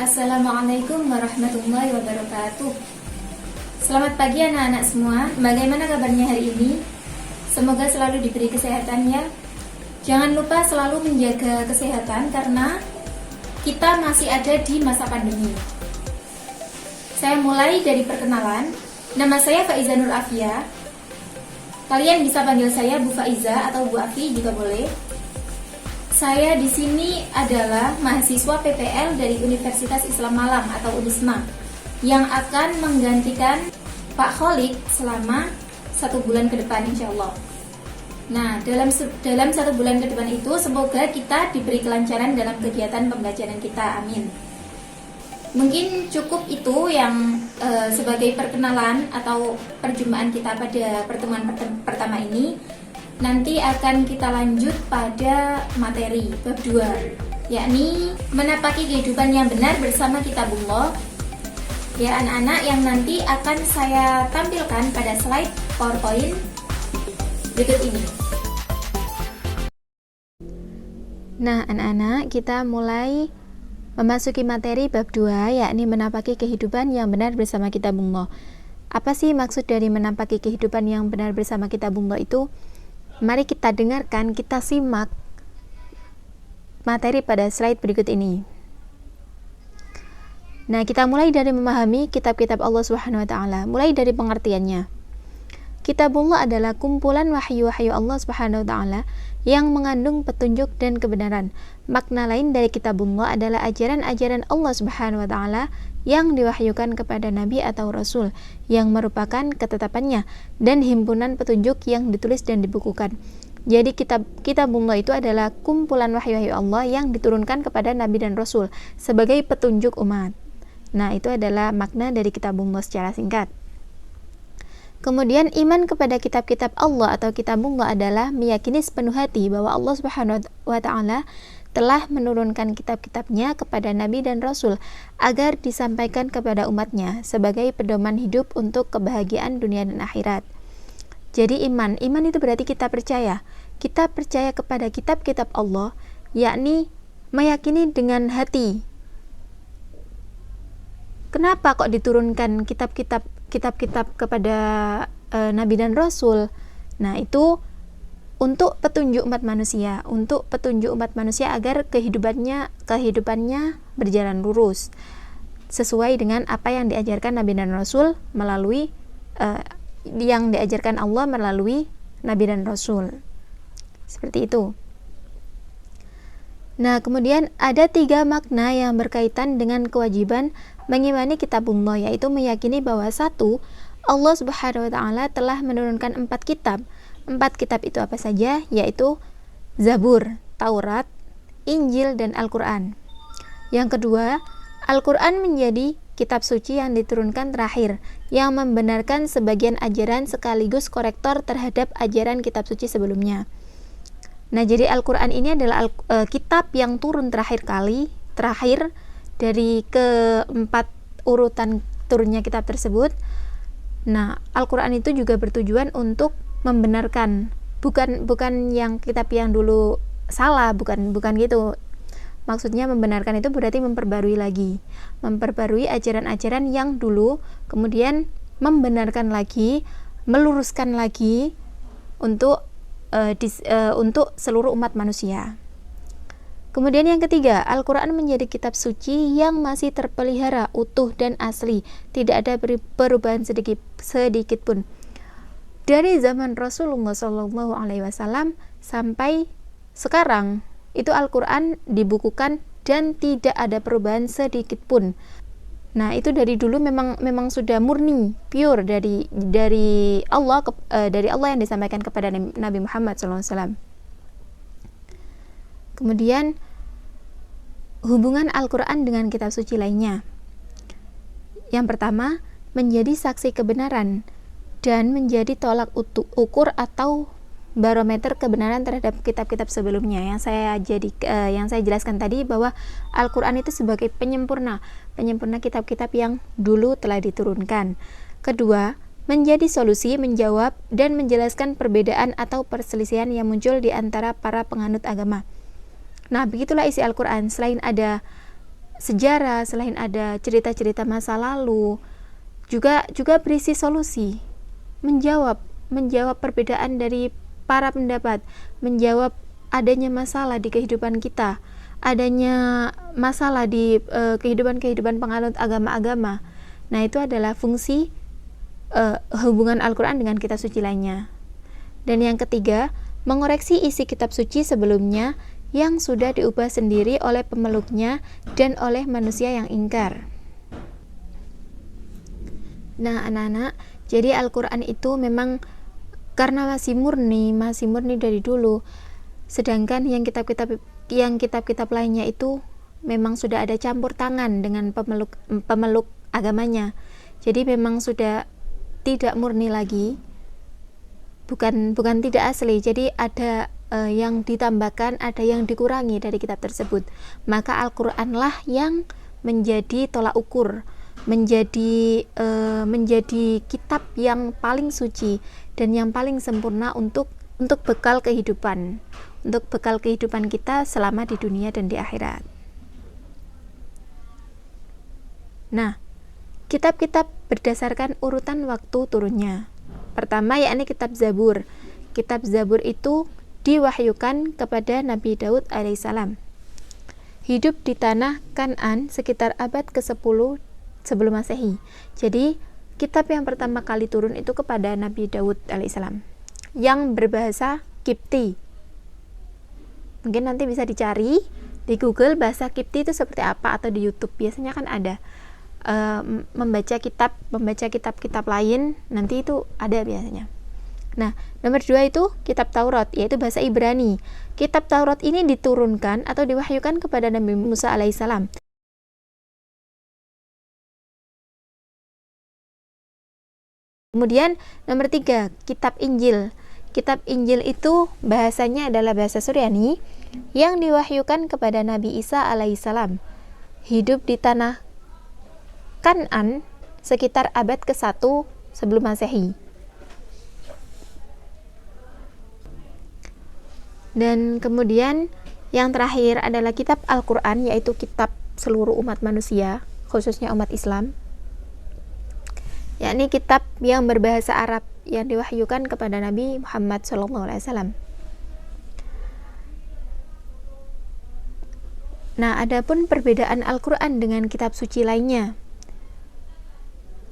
Assalamualaikum warahmatullahi wabarakatuh. Selamat pagi anak-anak semua. Bagaimana kabarnya hari ini? Semoga selalu diberi kesehatan ya. Jangan lupa selalu menjaga kesehatan karena kita masih ada di masa pandemi. Saya mulai dari perkenalan. Nama saya Faiza Nur Afia. Kalian bisa panggil saya Bu Faiza atau Bu Afi juga boleh. Saya di sini adalah mahasiswa PPL dari Universitas Islam Malang atau UNISMA yang akan menggantikan Pak Kholik selama 1 bulan ke depan insya Allah. Nah, dalam 1 bulan ke depan itu semoga kita diberi kelancaran dalam kegiatan pembelajaran kita, amin. Mungkin cukup itu yang sebagai perkenalan atau perjumpaan kita pada pertemuan pertama ini. Nanti akan kita lanjut pada materi bab 2, yakni menapaki kehidupan yang benar bersama Kitabullah. Ya anak-anak, yang nanti akan saya tampilkan pada slide PowerPoint berikut ini. Nah anak-anak, kita mulai memasuki materi bab 2, yakni menapaki kehidupan yang benar bersama Kitabullah. Apa sih maksud dari menapaki kehidupan yang benar bersama Kitabullah itu? Mari kita dengarkan, kita simak materi pada slide berikut ini. Nah, kita mulai dari memahami kitab-kitab Allah Subhanahu wa taala, mulai dari pengertiannya. Kitabullah adalah kumpulan wahyu-wahyu Allah Subhanahu wa taala yang mengandung petunjuk dan kebenaran. Makna lain dari Kitabullah adalah ajaran-ajaran Allah Subhanahu wa taala yang diwahyukan kepada nabi atau rasul, yang merupakan ketetapannya dan himpunan petunjuk yang ditulis dan dibukukan. Jadi Kitabullah itu adalah kumpulan wahyu-wahyu Allah yang diturunkan kepada nabi dan rasul sebagai petunjuk umat. Nah, itu adalah makna dari Kitabullah secara singkat. Kemudian iman kepada kitab-kitab Allah atau Kitabullah adalah meyakini sepenuh hati bahwa Allah Subhanahu wa taala telah menurunkan kitab-kitabnya kepada nabi dan rasul agar disampaikan kepada umatnya sebagai pedoman hidup untuk kebahagiaan dunia dan akhirat. Jadi iman itu berarti kita percaya kepada kitab-kitab Allah, yakni meyakini dengan hati. Kenapa kok diturunkan kitab-kitab kepada nabi dan rasul? Nah, itu untuk petunjuk umat manusia, agar kehidupannya berjalan lurus sesuai dengan apa yang diajarkan nabi dan rasul melalui yang diajarkan Allah melalui nabi dan rasul. Seperti itu. Nah, kemudian ada 3 makna yang berkaitan dengan kewajiban mengimani Kitabullah, yaitu meyakini bahwa 1. Allah Subhanahu wa taala telah menurunkan 4 kitab. 4 kitab itu apa saja? Yaitu Zabur, Taurat, Injil, dan Al-Quran. Yang kedua, Al-Quran menjadi kitab suci yang diturunkan terakhir, yang membenarkan sebagian ajaran sekaligus korektor terhadap ajaran kitab suci sebelumnya. Nah, jadi Al-Quran ini adalah kitab yang turun terakhir dari keempat urutan turunnya kitab tersebut. Nah, Al-Quran itu juga bertujuan untuk membenarkan, bukan yang kitab yang dulu salah, bukan gitu. Maksudnya membenarkan itu berarti memperbarui ajaran-ajaran yang dulu, kemudian membenarkan lagi, meluruskan lagi untuk seluruh umat manusia. Kemudian yang ketiga, Al-Quran menjadi kitab suci yang masih terpelihara utuh dan asli, tidak ada perubahan sedikit pun. Dari zaman Rasulullah SAW sampai sekarang, itu Al-Quran dibukukan dan tidak ada perubahan sedikit pun. Nah, itu dari dulu memang sudah murni, pure dari Allah yang disampaikan kepada Nabi Muhammad SAW. Kemudian hubungan Al-Quran dengan kitab suci lainnya. Yang pertama, menjadi saksi kebenaran dan menjadi tolak ukur atau barometer kebenaran terhadap kitab-kitab sebelumnya yang saya jelaskan tadi, bahwa Al-Quran itu sebagai penyempurna kitab-kitab yang dulu telah diturunkan. Kedua, menjadi solusi, menjawab dan menjelaskan perbedaan atau perselisihan yang muncul di antara para penganut agama. Nah, begitulah isi Al-Quran. Selain ada sejarah, selain ada cerita-cerita masa lalu, juga berisi solusi, menjawab perbedaan dari para pendapat, menjawab adanya masalah di kehidupan kita, adanya masalah di kehidupan penganut agama-agama. Nah, itu adalah fungsi hubungan Al-Quran dengan kitab suci lainnya. Dan yang ketiga, mengoreksi isi kitab suci sebelumnya yang sudah diubah sendiri oleh pemeluknya dan oleh manusia yang ingkar. Nah, anak-anak, jadi Al-Quran itu memang karena masih murni dari dulu. Sedangkan yang kitab-kitab lainnya itu memang sudah ada campur tangan dengan pemeluk agamanya. Jadi memang sudah tidak murni lagi. Bukan tidak asli. Jadi ada yang ditambahkan, ada yang dikurangi dari kitab tersebut. Maka Al-Qur'anlah yang menjadi tolak ukur, menjadi kitab yang paling suci dan yang paling sempurna untuk bekal kehidupan, kita selama di dunia dan di akhirat. Nah, kitab-kitab berdasarkan urutan waktu turunnya. Pertama yakni kitab Zabur. Kitab Zabur itu diwahyukan kepada Nabi Daud alaihissalam. Hidup di tanah Kan'an sekitar abad ke-10 sebelum Masehi. Jadi, kitab yang pertama kali turun itu kepada Nabi Daud alaihissalam yang berbahasa Kipti. Mungkin nanti bisa dicari di Google bahasa Kipti itu seperti apa, atau di YouTube biasanya kan ada membaca kitab-kitab lain, nanti itu ada biasanya. Nah, nomor 2 itu kitab Taurat, yaitu bahasa Ibrani. Kitab Taurat ini diturunkan atau diwahyukan kepada Nabi Musa alaihissalam. Kemudian nomor 3, kitab Injil. Kitab Injil itu bahasanya adalah bahasa Suryani yang diwahyukan kepada Nabi Isa alaihissalam. Hidup di tanah Kan'an sekitar abad ke-1 sebelum Masehi. Dan kemudian yang terakhir adalah kitab Al-Quran, yaitu kitab seluruh umat manusia, khususnya umat Islam, yakni kitab yang berbahasa Arab yang diwahyukan kepada Nabi Muhammad SAW. Nah, adapun perbedaan Al-Quran dengan kitab suci lainnya.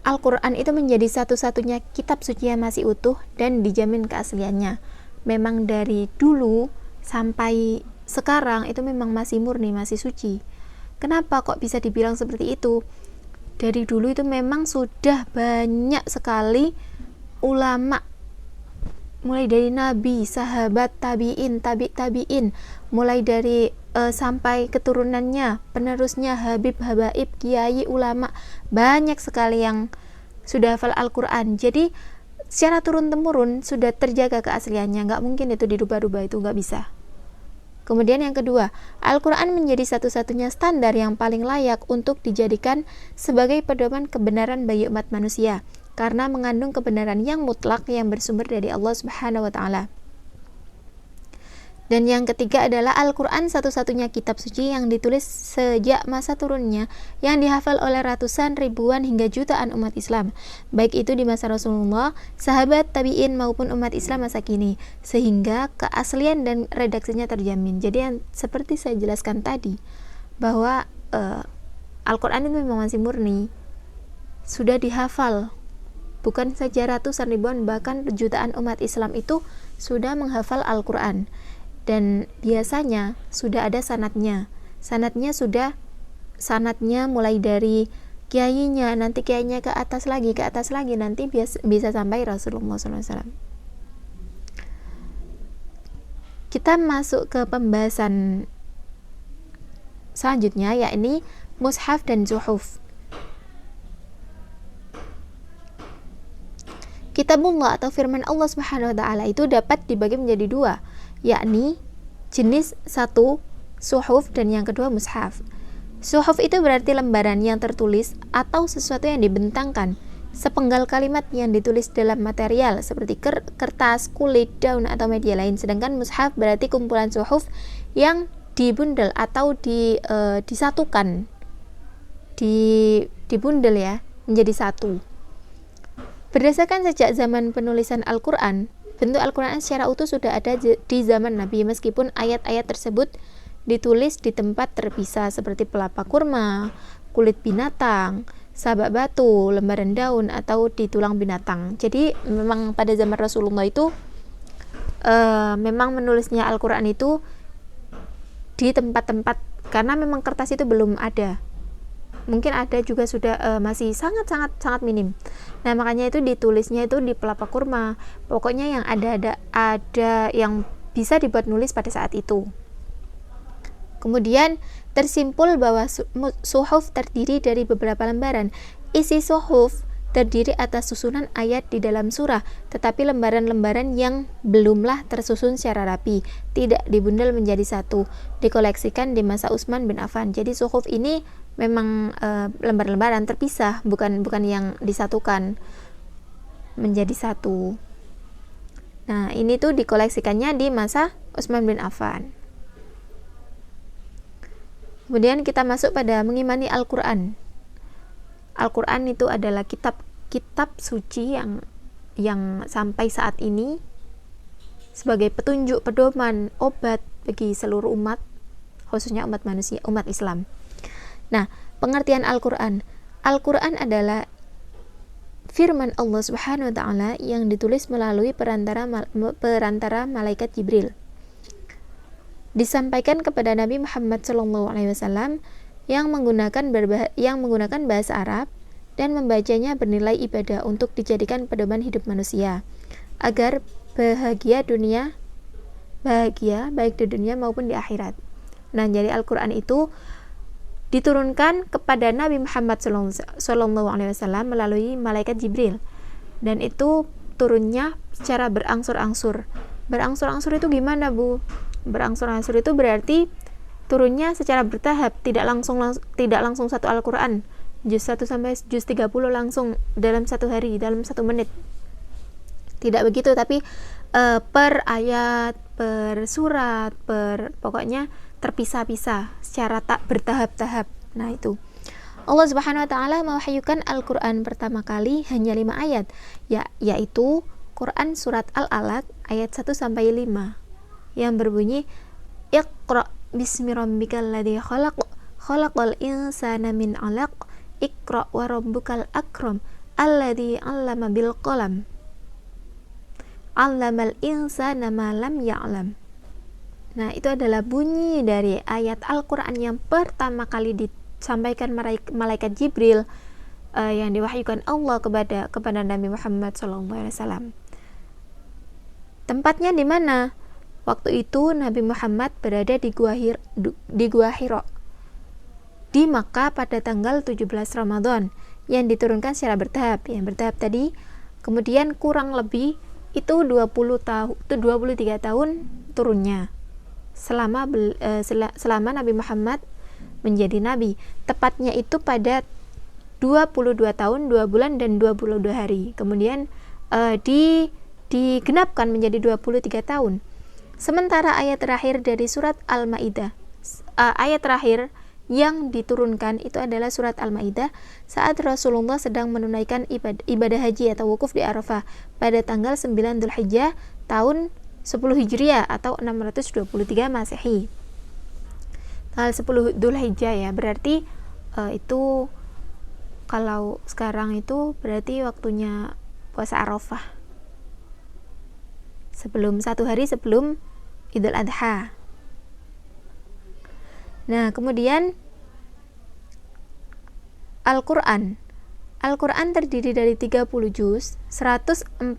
Al-Quran itu menjadi satu-satunya kitab suci yang masih utuh dan dijamin keasliannya. Memang dari dulu sampai sekarang itu memang masih murni, masih suci. Kenapa kok bisa dibilang seperti itu? Dari dulu itu memang sudah banyak sekali ulama, mulai dari nabi, sahabat, tabi'in, mulai dari sampai keturunannya, penerusnya, habib, habaib, kiai, ulama, banyak sekali yang sudah hafal Al-Quran. Jadi secara turun-temurun sudah terjaga keasliannya, nggak mungkin itu dirubah-rubah, itu nggak bisa. Kemudian yang kedua, Al-Quran menjadi satu-satunya standar yang paling layak untuk dijadikan sebagai pedoman kebenaran bagi umat manusia, karena mengandung kebenaran yang mutlak yang bersumber dari Allah Subhanahu wa Ta'ala. Dan yang ketiga adalah Al-Quran satu-satunya kitab suci yang ditulis sejak masa turunnya, yang dihafal oleh ratusan, ribuan, hingga jutaan umat Islam, baik itu di masa Rasulullah, sahabat, tabi'in, maupun umat Islam masa kini, sehingga keaslian dan redaksinya terjamin. Jadi yang seperti saya jelaskan tadi, bahwa Al-Quran itu memang masih murni, sudah dihafal, bukan saja ratusan, ribuan, bahkan jutaan umat Islam itu sudah menghafal Al-Quran. Dan biasanya sudah ada sanadnya mulai dari kiainya, nanti kiainya ke atas lagi, nanti bisa sampai Rasulullah SAW. Kita masuk ke pembahasan selanjutnya, yakni mushaf dan zuhuf. Kitabullah atau firman Allah Subhanahu wa Ta'ala itu dapat dibagi menjadi dua, yakni jenis satu suhuf dan yang kedua mushaf. Suhuf itu berarti lembaran yang tertulis atau sesuatu yang dibentangkan, sepenggal kalimat yang ditulis dalam material seperti kertas, kulit, daun, atau media lain. Sedangkan mushaf berarti kumpulan suhuf yang dibundel atau disatukan dibundel ya menjadi satu. Berdasarkan sejak zaman penulisan Al-Quran, bentuk Al-Quran secara utuh sudah ada di zaman Nabi, meskipun ayat-ayat tersebut ditulis di tempat terpisah seperti pelapa kurma, kulit binatang, sabak batu, lembaran daun, atau di tulang binatang. Jadi memang pada zaman Rasulullah itu memang menulisnya Al-Quran itu di tempat-tempat, karena memang kertas itu belum ada. Mungkin ada juga sudah masih sangat minim. Nah, makanya itu ditulisnya itu di pelapa kurma. Pokoknya yang ada yang bisa dibuat nulis pada saat itu. Kemudian tersimpul bahwa suhuf terdiri dari beberapa lembaran. Isi suhuf terdiri atas susunan ayat di dalam surah, tetapi lembaran-lembaran yang belumlah tersusun secara rapi, tidak dibundel menjadi satu, dikoleksikan di masa Utsman bin Affan. Jadi suhuf ini memang lembar-lembaran terpisah, bukan yang disatukan menjadi satu. Nah, ini tuh dikoleksikannya di masa Utsman bin Affan. Kemudian kita masuk pada mengimani Al-Quran. Al-Quran itu adalah kitab suci yang sampai saat ini sebagai petunjuk, pedoman, obat bagi seluruh umat, khususnya umat manusia, umat Islam. Nah, pengertian Al-Quran. Al-Quran adalah firman Allah Subhanahu wa taala yang ditulis melalui perantara malaikat Jibril. Disampaikan kepada Nabi Muhammad SAW yang menggunakan bahasa Arab dan membacanya bernilai ibadah untuk dijadikan pedoman hidup manusia agar bahagia baik di dunia maupun di akhirat. Nah, jadi Al-Quran itu diturunkan kepada Nabi Muhammad SAW melalui malaikat Jibril, dan itu turunnya secara berangsur-angsur. Berangsur-angsur itu gimana, Bu? Berangsur-angsur itu berarti turunnya secara bertahap, tidak langsung satu Al-Quran juz 1 sampai juz 30 langsung dalam satu hari, dalam 1 menit. Tidak begitu, tapi per ayat, per surat, pokoknya terpisah-pisah secara tak bertahap-tahap. Nah, itu Allah Subhanahu wa taala mewahyukan Al-Quran pertama kali hanya 5 ayat, yaitu Quran surat Al-Alaq ayat 1 sampai 5 yang berbunyi Iqra bismi rabbikal ladzi khalaq khalaqal insana min 'alaq Iqra wa rabbukal akram alladzi 'allama bil qalam 'allamal insana ma lam ya'lam. Nah, itu adalah bunyi dari ayat Al-Quran yang pertama kali disampaikan malaikat Jibril yang diwahyukan Allah kepada Nabi Muhammad SAW. Tempatnya di mana? Waktu itu Nabi Muhammad berada di Gua Hira di Makkah pada tanggal 17 Ramadan yang diturunkan secara bertahap. Yang bertahap tadi, kemudian kurang lebih itu 23 tahun turunnya selama Nabi Muhammad menjadi nabi. Tepatnya itu pada 22 tahun, 2 bulan dan 22 hari. Kemudian digenapkan menjadi 23 tahun. Sementara ayat terakhir dari surat Al-Maidah, ayat terakhir yang diturunkan itu adalah surat Al-Maidah saat Rasulullah sedang menunaikan ibadah haji atau wukuf di Arafah pada tanggal 9 Dzulhijjah tahun 10 Hijriah atau 623 Masehi. Tanggal 10 Dzulhijjah ya, berarti itu kalau sekarang itu berarti waktunya puasa Arafah. Satu hari sebelum Idul Adha. Nah, kemudian Al-Quran terdiri dari 30 juz, 114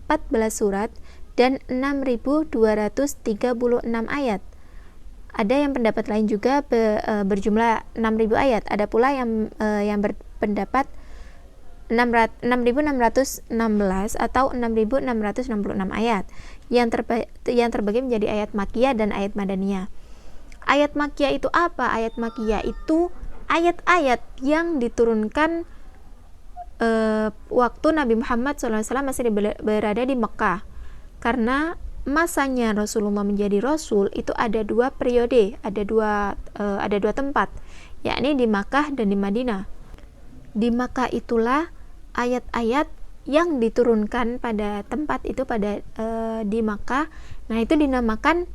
surat, dan 6.236 ayat. Ada yang pendapat lain juga berjumlah 6.000 ayat. Ada pula yang berpendapat 6.616 atau 6.666 ayat yang terbagi menjadi ayat Makkiyah dan ayat Madaniyah. Ayat Makkiyah itu apa? Ayat Makkiyah itu ayat-ayat yang diturunkan waktu Nabi Muhammad SAW masih berada di Mekah. Karena masanya Rasulullah menjadi Rasul itu ada 2 periode, ada dua tempat, yakni di Makkah dan di Madinah. Di Makkah itulah ayat-ayat yang diturunkan pada tempat itu di Makkah. Nah, itu dinamakan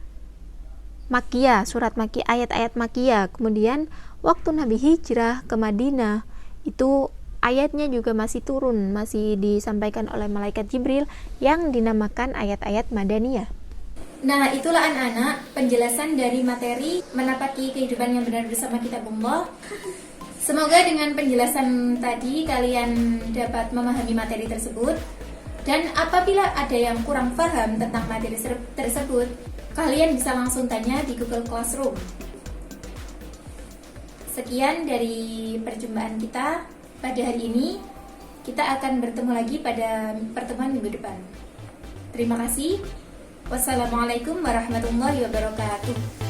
Makkiyah, surat Makkiyah, ayat-ayat Makkiyah. Kemudian waktu Nabi hijrah ke Madinah, itu ayatnya juga masih turun, masih disampaikan oleh malaikat Jibril yang dinamakan ayat-ayat Madaniyah. Nah, itulah anak-anak penjelasan dari materi menapaki kehidupan yang benar bersama kitabullah. Semoga dengan penjelasan tadi kalian dapat memahami materi tersebut. Dan apabila ada yang kurang paham tentang materi tersebut, kalian bisa langsung tanya di Google Classroom. Sekian dari perjumpaan kita pada hari ini. Kita akan bertemu lagi pada pertemuan minggu depan. Terima kasih. Wassalamualaikum warahmatullahi wabarakatuh.